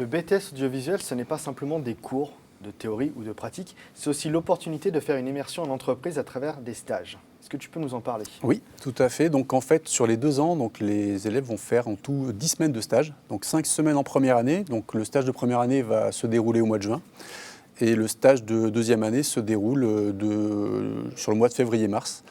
BTS audiovisuel, ce n'est pas simplement des cours de théorie ou de pratique, c'est aussi l'opportunité de faire une immersion en entreprise à travers des stages. Est-ce que tu peux nous en parler? Oui, tout à fait. Donc en fait, sur les 2 ans, donc, les élèves vont faire en tout 10 semaines de stage. Donc 5 semaines en première année. Donc le stage de première année va se dérouler au mois de juin. Et le stage de deuxième année se déroule sur le mois de février-mars.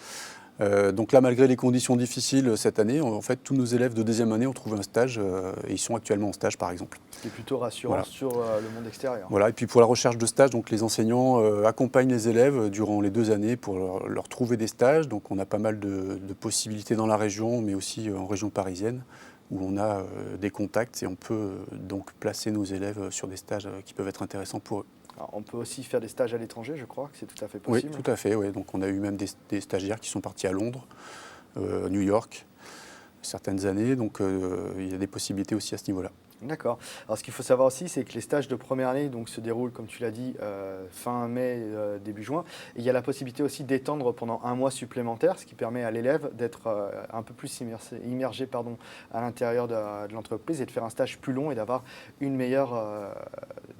Donc là, malgré les conditions difficiles cette année, en fait, tous nos élèves de deuxième année ont trouvé un stage et ils sont actuellement en stage, par exemple. Ce qui est plutôt rassurant Voilà. sur le monde extérieur. Voilà. Et puis pour la recherche de stage, donc les enseignants accompagnent les élèves durant les 2 années pour leur trouver des stages. Donc on a pas mal de possibilités dans la région, mais aussi en région parisienne, où on a des contacts et on peut donc placer nos élèves sur des stages qui peuvent être intéressants pour eux. Alors, on peut aussi faire des stages à l'étranger, je crois que c'est tout à fait Oui, possible. tout à fait. Oui. Donc on a eu même des stagiaires qui sont partis à Londres, New York, certaines années. Donc il y a des possibilités aussi à ce niveau-là. D'accord. Alors ce qu'il faut savoir aussi, c'est que les stages de première année donc, se déroulent, comme tu l'as dit, fin mai, début juin. Et il y a la possibilité aussi d'étendre pendant un mois supplémentaire, ce qui permet à l'élève d'être un peu plus immergé à l'intérieur de l'entreprise et de faire un stage plus long et d'avoir une meilleure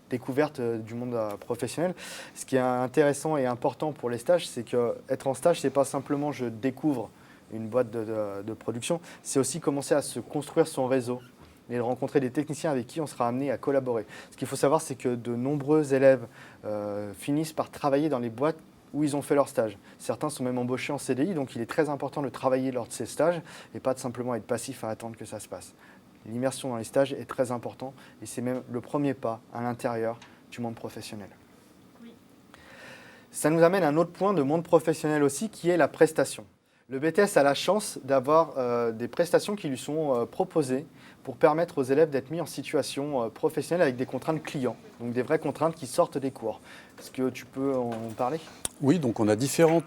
découverte du monde professionnel. Ce qui est intéressant et important pour les stages, c'est qu'être en stage, ce n'est pas simplement je découvre une boîte de production, c'est aussi commencer à se construire son réseau et de rencontrer des techniciens avec qui on sera amené à collaborer. Ce qu'il faut savoir, c'est que de nombreux élèves finissent par travailler dans les boîtes où ils ont fait leur stage. Certains sont même embauchés en CDI, donc il est très important de travailler lors de ces stages et pas de simplement être passif à attendre que ça se passe. L'immersion dans les stages est très important et c'est même le premier pas à l'intérieur du monde professionnel. Oui. Ça nous amène à un autre point de monde professionnel aussi qui est la prestation. Le BTS a la chance d'avoir des prestations qui lui sont proposées pour permettre aux élèves d'être mis en situation professionnelle avec des contraintes clients, donc des vraies contraintes qui sortent des cours. Est-ce que tu peux en parler? Oui, donc on a différents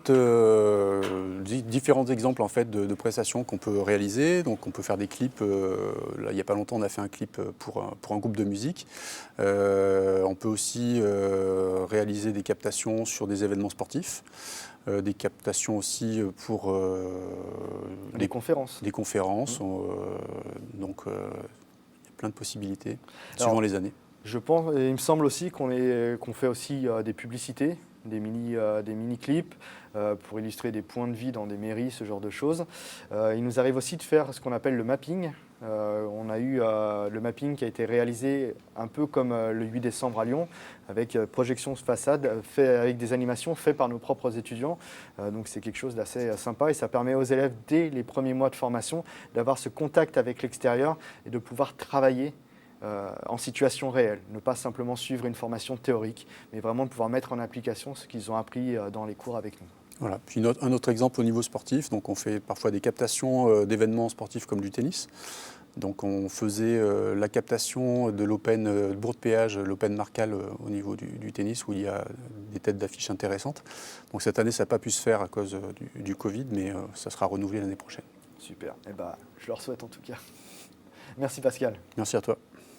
exemples en fait, de prestations qu'on peut réaliser. Donc on peut faire des clips. Là, il n'y a pas longtemps, on a fait un clip pour un groupe de musique. On peut aussi réaliser des captations sur des événements sportifs. Des captations aussi pour des conférences. Des conférences. Donc il y a plein de possibilités suivant les années. Je pense, il me semble aussi qu'on fait aussi des publicités, des mini-clips pour illustrer des points de vie dans des mairies, ce genre de choses. Il nous arrive aussi de faire ce qu'on appelle le mapping. On a eu le mapping qui a été réalisé un peu comme le 8 décembre à Lyon, avec projection de façade, avec des animations faites par nos propres étudiants. Donc c'est quelque chose d'assez sympa et ça permet aux élèves, dès les premiers mois de formation, d'avoir ce contact avec l'extérieur et de pouvoir travailler en situation réelle, ne pas simplement suivre une formation théorique, mais vraiment de pouvoir mettre en application ce qu'ils ont appris dans les cours avec nous. Voilà. Puis un autre exemple au niveau sportif, donc on fait parfois des captations d'événements sportifs comme du tennis. Donc on faisait la captation de l'Open de Bourg-de-Péage, l'Open Marcal au niveau du tennis, où il y a des têtes d'affiches intéressantes. Donc cette année, ça n'a pas pu se faire à cause du Covid, mais ça sera renouvelé l'année prochaine. Super, je leur souhaite en tout cas. Merci Pascal. Merci à toi.